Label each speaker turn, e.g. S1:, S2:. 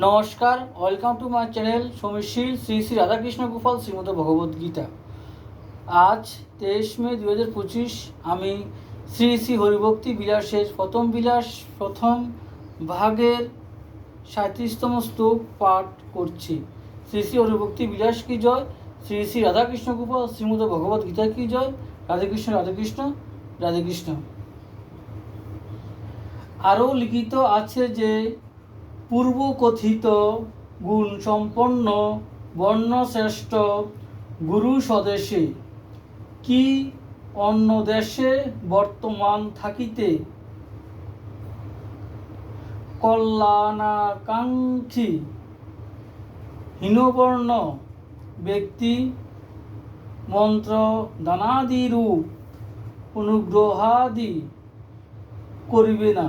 S1: নমস্কার, welcome to my channel সমীশীল শ্রী শ্রী রাধাকৃষ্ণ গোপাল শ্রীমদ ভগবদ্গীতা। আজ 23 মে 2025 আমি শ্রী শ্রী হরিভক্তি বিলাসের প্রথম বিলাস প্রথম ভাগের 37তম শ্লোক পাঠ করছি। শ্রী শ্রী হরিভক্তি বিলাস কি জয়, শ্রী শ্রী রাধাকৃষ্ণ গোপাল শ্রীমদ ভগবদ্গীতা কি জয়। রাধেকৃষ্ণ রাধেকৃষ্ণ রাধেকৃষ্ণ। আরও লিখিত আছে যে পূর্বকথিত গুণ সম্পন্ন বর্ণশ্রেষ্ঠ গুরু স্বদেশে কি অন্য দেশে বর্তমান থাকিতে কল্যাণাকাঙ্ক্ষী হীনবর্ণ ব্যক্তি মন্ত্র দানাদিরূপ অনুগ্রহাদি করিবে না।